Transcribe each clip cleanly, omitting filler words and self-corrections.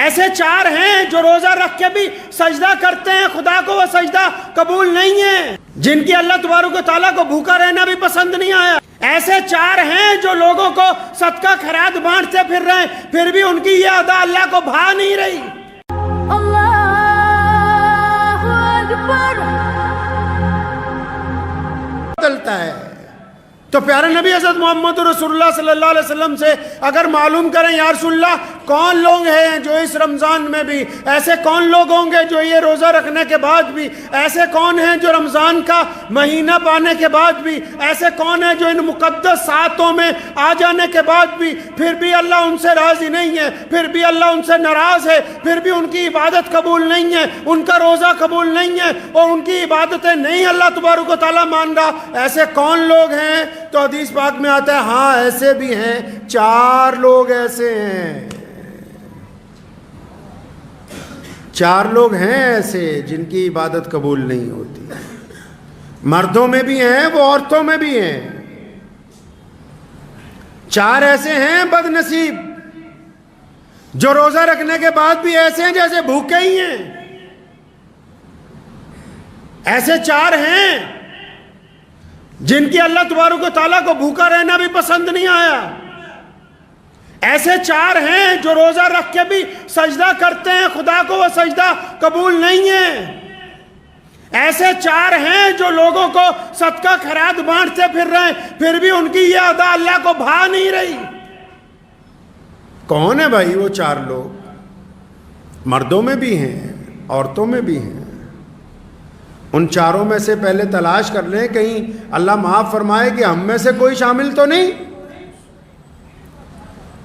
ایسے چار ہیں جو روزہ رکھ کے بھی سجدہ کرتے ہیں، خدا کو وہ سجدہ قبول نہیں ہے، جن کی اللہ تبارک و تعالیٰ کو بھوکا رہنا بھی پسند نہیں آیا۔ ایسے چار ہیں جو لوگوں کو صدقہ خیرات بانٹتے پھر رہے ہیں، پھر بھی ان کی یہ ادا اللہ کو بھا نہیں رہی۔ اللہ اکبر۔ بدلتا ہے تو پیارے نبی حضرت محمد رسول اللہ صلی اللہ علیہ وسلم سے اگر معلوم کریں یا رسول اللہ کون لوگ ہیں جو اس رمضان میں بھی، ایسے کون لوگ ہوں گے جو یہ روزہ رکھنے کے بعد بھی، ایسے کون ہیں جو رمضان کا مہینہ پانے کے بعد بھی، ایسے کون ہیں جو ان مقدس ساعتوں میں آ جانے کے بعد بھی پھر بھی اللہ ان سے راضی نہیں ہے، پھر بھی اللہ ان سے ناراض ہے، پھر بھی ان کی عبادت قبول نہیں ہے، ان کا روزہ قبول نہیں ہے اور ان کی عبادتیں نہیں اللہ تبارک و تعالیٰ مان رہا، ایسے کون لوگ ہیں؟ تو حدیث پاک میں آتا ہے ہاں ایسے بھی ہیں، چار لوگ ایسے ہیں، چار لوگ ہیں ایسے جن کی عبادت قبول نہیں ہوتی، مردوں میں بھی ہیں وہ عورتوں میں بھی ہیں، چار ایسے ہیں بد نصیب جو روزہ رکھنے کے بعد بھی ایسے ہیں جیسے بھوکے ہی ہیں، ایسے چار ہیں جن کی اللہ تبارک و تعالیٰ کو بھوکا رہنا بھی پسند نہیں آیا، ایسے چار ہیں جو روزہ رکھ کے بھی سجدہ کرتے ہیں، خدا کو وہ سجدہ قبول نہیں ہے، ایسے چار ہیں جو لوگوں کو صدقہ خیرات بانٹتے پھر رہے ہیں، پھر بھی ان کی یہ ادا اللہ کو بھا نہیں رہی۔ کون ہے بھائی وہ چار لوگ؟ مردوں میں بھی ہیں عورتوں میں بھی ہیں، ان چاروں میں سے پہلے تلاش کر لیں کہیں اللہ معاف فرمائے کہ ہم میں سے کوئی شامل تو نہیں۔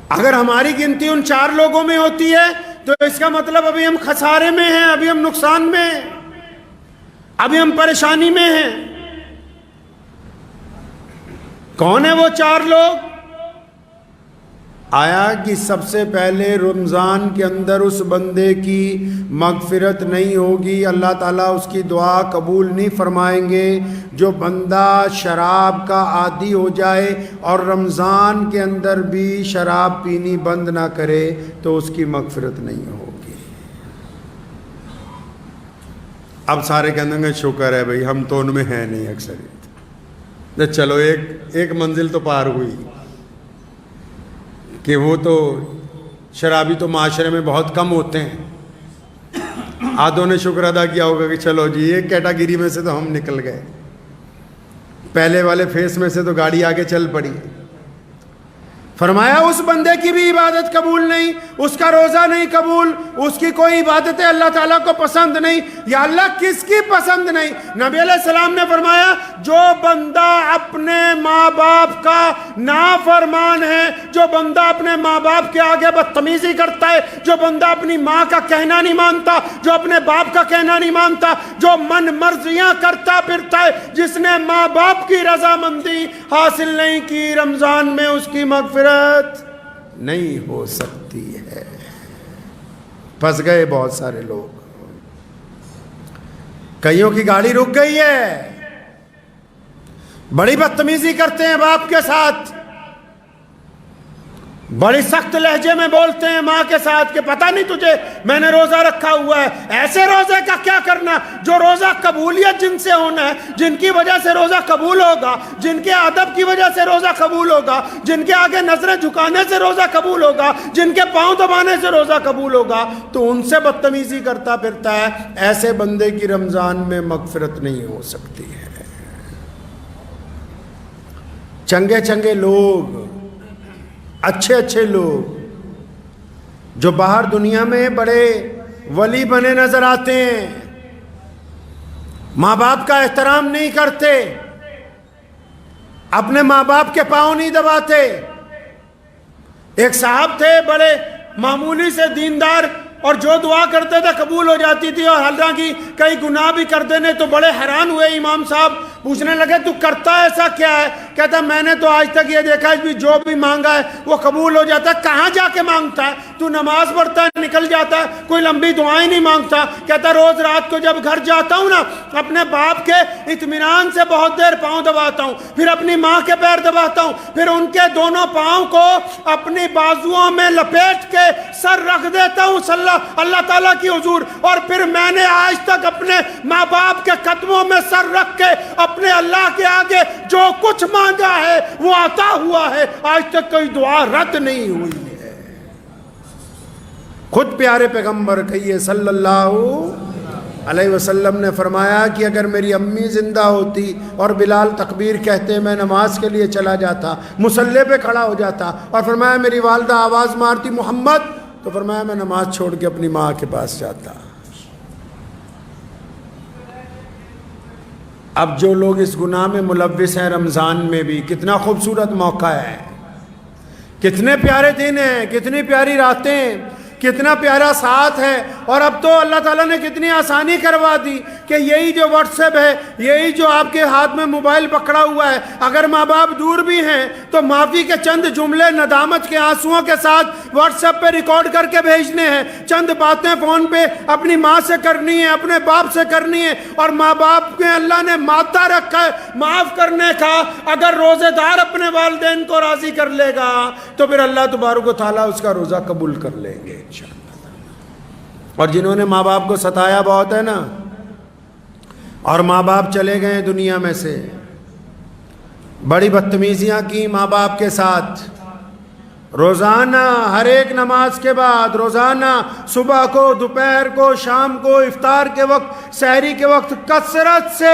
اگر ہماری گنتی ان چار لوگوں میں ہوتی ہے تو اس کا مطلب ابھی ہم خسارے میں ہیں، ابھی ہم نقصان میں ہیں، ابھی ہم پریشانی میں ہیں۔ کون ہے وہ چار لوگ؟ آیا کہ سب سے پہلے رمضان کے اندر اس بندے کی مغفرت نہیں ہوگی، اللہ تعالیٰ اس کی دعا قبول نہیں فرمائیں گے جو بندہ شراب کا عادی ہو جائے اور رمضان کے اندر بھی شراب پینی بند نہ کرے تو اس کی مغفرت نہیں ہوگی۔ اب سارے کہنے گے شکر ہے بھائی ہم تو ان میں ہیں نہیں اکثریت، چلو ایک منزل تو پار ہوئی کہ وہ تو شرابی تو معاشرے میں بہت کم ہوتے ہیں، آدھوں نے شکر ادا کیا ہوگا کہ چلو جی ایک کیٹاگری میں سے تو ہم نکل گئے، پہلے والے فیس میں سے تو گاڑی آگے چل پڑی۔ فرمایا اس بندے کی بھی عبادت قبول نہیں، اس کا روزہ نہیں قبول، اس کی کوئی عبادتیں اللہ تعالیٰ کو پسند نہیں۔ یا اللہ کس کی پسند نہیں؟ نبی علیہ السلام نے فرمایا جو بندہ اپنے ماں باپ کا نافرمان ہے، جو بندہ اپنے ماں باپ کے آگے بدتمیزی کرتا ہے، جو بندہ اپنی ماں کا کہنا نہیں مانتا، جو اپنے باپ کا کہنا نہیں مانتا، جو من مرضیاں کرتا پھرتا ہے، جس نے ماں باپ کی رضامندی حاصل نہیں کی، رمضان میں اس کی مغفرت نہیں ہو سکتی ہے۔ پھنس گئے بہت سارے لوگ، کئیوں کی گاڑی رک گئی ہے، بڑی بدتمیزی کرتے ہیں باپ کے ساتھ، بڑی سخت لہجے میں بولتے ہیں ماں کے ساتھ کہ پتہ نہیں تجھے میں نے روزہ رکھا ہوا ہے۔ ایسے روزے کا کیا کرنا جو روزہ قبولیت جن سے ہونا ہے، جن کی وجہ سے روزہ قبول ہوگا، جن کے ادب کی وجہ سے روزہ قبول ہوگا، جن کے آگے نظریں جھکانے سے روزہ قبول ہوگا، جن کے پاؤں دبانے سے روزہ قبول ہوگا، تو ان سے بدتمیزی کرتا پھرتا ہے، ایسے بندے کی رمضان میں مغفرت نہیں ہو سکتی ہے۔ چنگے چنگے لوگ، اچھے اچھے لوگ جو باہر دنیا میں بڑے ولی بنے نظر آتے ہیں، ماں باپ کا احترام نہیں کرتے، اپنے ماں باپ کے پاؤں نہیں دباتے۔ ایک صاحب تھے بڑے معمولی سے دیندار، اور جو دعا کرتے تھے قبول ہو جاتی تھی، اور حالانکہ کئی گناہ بھی کر دینے تو بڑے حیران ہوئے امام صاحب پوچھنے لگے تو کرتا ایسا کیا ہے؟ کہتا میں نے تو آج تک یہ دیکھا ہے جو بھی مانگا ہے وہ قبول ہو جاتا ہے. کہاں جا کے مانگتا ہے؟ تو نماز پڑھتا ہے نکل جاتا ہے, کوئی لمبی دعائیں نہیں مانگتا. کہتا روز رات کو جب گھر جاتا ہوں نا اپنے باپ کے اطمینان سے بہت دیر پاؤں دباتا ہوں, پھر اپنی ماں کے پیر دباتا ہوں, پھر ان کے دونوں پاؤں کو اپنی بازوؤں میں لپیٹ کے سر رکھ دیتا ہوں اللہ تعالیٰ کی حضور, اور پھر میں نے آج تک اپنے ماں باپ کے قدموں میں سر رکھ کے اپنے اللہ کے آگے جو کچھ مانگا ہے وہ عطا ہوا ہے, آج تک کوئی دعا رد نہیں ہوئی ہے. خود پیارے پیغمبر کہیے صلی اللہ علیہ وسلم نے فرمایا کہ اگر میری امی زندہ ہوتی اور بلال تکبیر کہتے میں نماز کے لیے چلا جاتا, مصلی پہ کھڑا ہو جاتا, اور فرمایا میری والدہ آواز مارتی محمد, تو فرمایا میں نماز چھوڑ کے اپنی ماں کے پاس جاتا. اب جو لوگ اس گناہ میں ملوث ہیں رمضان میں بھی, کتنا خوبصورت موقع ہے, کتنے پیارے دن ہیں, کتنی پیاری راتیں, کتنا پیارا ساتھ ہے. اور اب تو اللہ تعالیٰ نے کتنی آسانی کروا دی کہ یہی جو واٹس ایپ ہے, یہی جو آپ کے ہاتھ میں موبائل پکڑا ہوا ہے, اگر ماں باپ دور بھی ہیں تو معافی کے چند جملے ندامت کے آنسوؤں کے ساتھ واٹس ایپ پہ ریکارڈ کر کے بھیجنے ہیں, چند باتیں فون پہ اپنی ماں سے کرنی ہے, اپنے باپ سے کرنی ہے. اور ماں باپ کے اللہ نے مادہ رکھا ہے معاف کرنے کا, اگر روزے دار اپنے والدین کو راضی کر لے گا تو پھر اللہ تبارک و تعالیٰ اس کا روزہ قبول کر لیں گے انشاءاللہ. اور جنہوں نے ماں باپ کو ستایا بہت ہے نا, اور ماں باپ چلے گئے دنیا میں سے, بڑی بدتمیزیاں کی ماں باپ کے ساتھ, روزانہ ہر ایک نماز کے بعد, روزانہ صبح کو, دوپہر کو, شام کو, افطار کے وقت, سحری کے وقت کثرت سے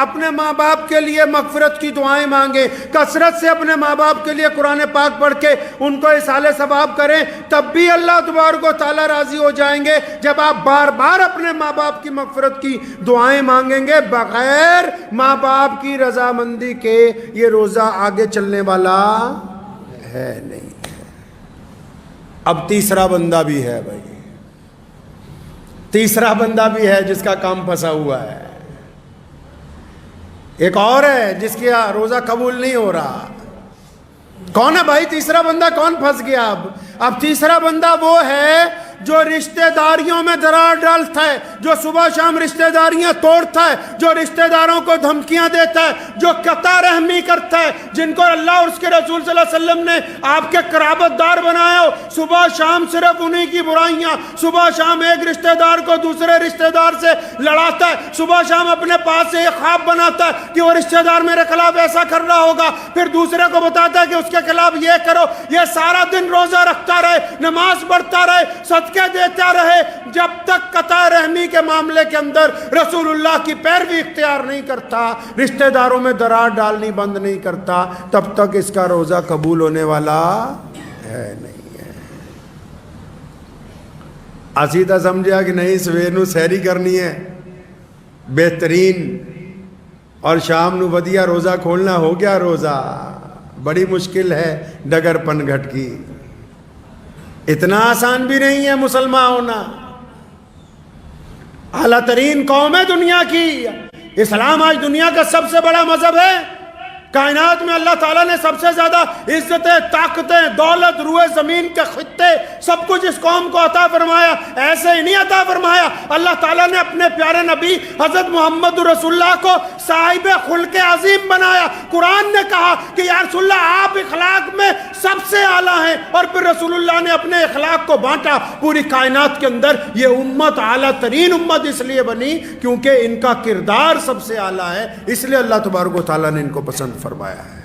اپنے ماں باپ کے لیے مغفرت کی دعائیں مانگیں, کثرت سے اپنے ماں باپ کے لیے قرآن پاک پڑھ کے ان کو اصال ثواب کریں, تب بھی اللہ تبارک و تعالیٰ راضی ہو جائیں گے جب آپ بار بار اپنے ماں باپ کی مغفرت کی دعائیں مانگیں گے. بغیر ماں باپ کی رضامندی کے یہ روزہ آگے چلنے والا ہے نہیں. اب تیسرا بندہ بھی ہے بھائی, تیسرا بندہ بھی ہے جس کا کام پھنسا ہوا ہے. ایک اور ہے جس کا روزہ قبول نہیں ہو رہا. کون ہے بھائی تیسرا بندہ؟ کون پھنس گیا؟ اب تیسرا بندہ وہ ہے جو رشتہ داریوں میں درار ڈالتا ہے, جو صبح شام رشتہ داریاں توڑتا ہے, جو رشتہ داروں کو دھمکیاں دیتا ہے, جو قطع رحمی کرتا ہے, جن کو اللہ اور اس کے رسول صلی اللہ علیہ وسلم نے آپ کے قرابت دار بنایا ہو. صبح شام صرف انہی کی برائیاں, صبح شام ایک رشتہ دار کو دوسرے رشتہ دار سے لڑاتا ہے, صبح شام اپنے پاس سے ایک خواب بناتا ہے کہ وہ رشتہ دار میرے خلاف ایسا کر رہا ہوگا, پھر دوسرے کو بتاتا ہے کہ اس کے خلاف یہ کرو. یہ سارا دن روزہ رکھتا رہے, نماز پڑھتا رہے, صدقے دیتا رہے, جب تک قطع رحمی کے معاملے کے اندر رسول اللہ کی پیروی اختیار نہیں کرتا, رشتہ داروں میں درار ڈالنی بند نہیں کرتا, تب تک اس کا روزہ قبول ہونے والا ہے نہیں ہے. اسی تا سمجھا کہ نہیں سویر نو سحری کرنی ہے بہترین, اور شام نو ودیا روزہ کھولنا, ہو گیا روزہ. بڑی مشکل ہے ڈگر پن گھٹ کی, اتنا آسان بھی نہیں ہے مسلمان ہونا. اعلیٰ ترین قوم ہے دنیا کی, اسلام آج دنیا کا سب سے بڑا مذہب ہے. کائنات میں اللہ تعالیٰ نے سب سے زیادہ عزتیں, طاقتیں, دولت, روئے زمین کے خطے, سب کچھ اس قوم کو عطا فرمایا. ایسے ہی نہیں عطا فرمایا, اللہ تعالیٰ نے اپنے پیارے نبی حضرت محمد رسول اللہ کو صاحب خلق عظیم بنایا. قرآن نے کہا کہ یا رسول اللہ آپ اخلاق میں سب سے اعلیٰ ہیں, اور پھر رسول اللہ نے اپنے اخلاق کو بانٹا پوری کائنات کے اندر. یہ امت اعلیٰ ترین امت اس لیے بنی کیونکہ ان کا کردار سب سے اعلیٰ ہے, اس لیے اللہ تبارک و تعالیٰ نے ان کو پسند فرمایا ہے.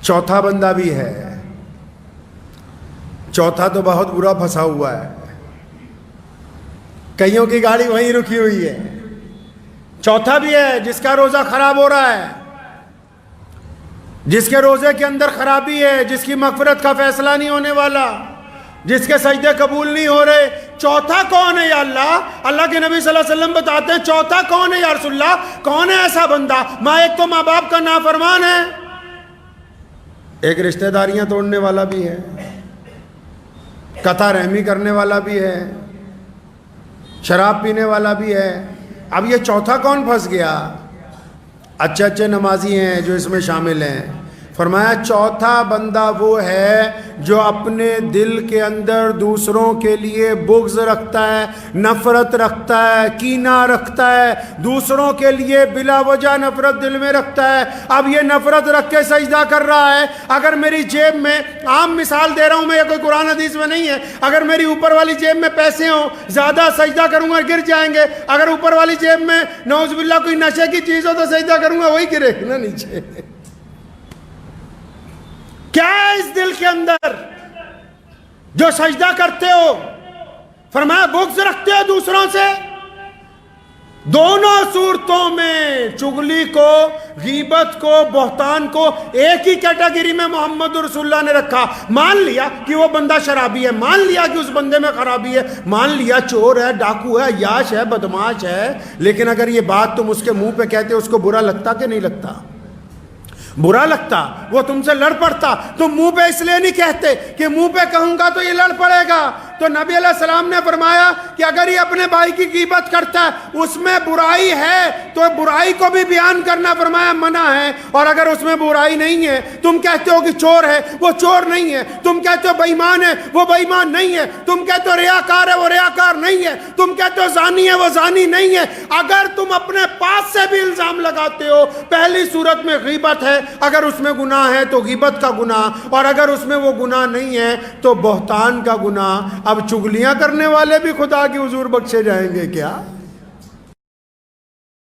چوتھا بندہ بھی ہے, چوتھا تو بہت برا پھنسا ہوا ہے, کئیوں کی گاڑی وہیں رکی ہوئی ہے. چوتھا بھی ہے جس کا روزہ خراب ہو رہا ہے, جس کے روزے کے اندر خرابی ہے, جس کی مغفرت کا فیصلہ نہیں ہونے والا, جس کے سجدے قبول نہیں ہو رہے. چوتھا کون ہے یا اللہ؟ اللہ کے نبی صلی اللہ علیہ وسلم بتاتے ہیں چوتھا کون ہے یا رسول اللہ؟ کون ہے ایسا بندہ؟ ایک تو ماں باپ کا نافرمان ہے, ایک رشتہ داریاں توڑنے والا بھی ہے, قطع رحمی کرنے والا بھی ہے, شراب پینے والا بھی ہے, اب یہ چوتھا کون پھنس گیا؟ اچھے اچھے نمازی ہیں جو اس میں شامل ہیں. فرمایا چوتھا بندہ وہ ہے جو اپنے دل کے اندر دوسروں کے لیے بغض رکھتا ہے، نفرت رکھتا ہے، کینہ رکھتا ہے، دوسروں کے لیے بلا وجہ نفرت دل میں رکھتا ہے. اب یہ نفرت رکھ کے سجدہ کر رہا ہے. اگر میری جیب میں، عام مثال دے رہا ہوں میں، یہ کوئی قرآن حدیث میں نہیں ہے، اگر میری اوپر والی جیب میں پیسے ہوں، زیادہ سجدہ کروں گا گر جائیں گے. اگر اوپر والی جیب میں نعوذ باللہ کوئی نشے کی چیز ہو تو سجدہ کروں گا وہی گرے گا نا نیچے. کیا ہے اس دل کے اندر جو سجدہ کرتے ہو؟ فرمایا بغض رکھتے ہو دوسروں سے. دونوں صورتوں میں، چغلی کو، غیبت کو، بہتان کو ایک ہی کیٹیگری میں محمد رسول اللہ نے رکھا. مان لیا کہ وہ بندہ شرابی ہے، مان لیا کہ اس بندے میں خرابی ہے، مان لیا چور ہے، ڈاکو ہے، عیاش ہے، بدماش ہے، لیکن اگر یہ بات تم اس کے منہ پہ کہتے اس کو برا لگتا کہ نہیں لگتا؟ برا لگتا. وہ تم سے لڑ پڑتا. تم منہ پہ اس لیے نہیں کہتے کہ منہ پہ کہوں گا تو یہ لڑ پڑے گا. تو نبی علیہ السلام نے فرمایا کہ اگر یہ اپنے بھائی کی غیبت کرتا ہے، اس میں برائی ہے تو برائی کو بھی بیان کرنا فرمایا منع ہے. اور اگر اس میں برائی نہیں ہے، تم کہتے ہو کہ چور ہے، وہ چور نہیں ہے. تم کہتے ہو بے ایمان ہے، وہ بے ایمان نہیں ہے. تم کہتے ہو ریاکار ہے، وہ ریاکار نہیں ہے. تم کہتے ہو زانی ہے، وہ زانی نہیں ہے. اگر تم اپنے پاس سے بھی الزام لگاتے ہو، پہلی صورت میں غیبت ہے، اگر اس میں گناہ ہے تو غیبت کا گناہ، اور اگر اس میں وہ گناہ نہیں ہے تو بہتان کا گناہ. اب چغلیاں کرنے والے بھی خدا کی حضور بخشے جائیں گے کیا؟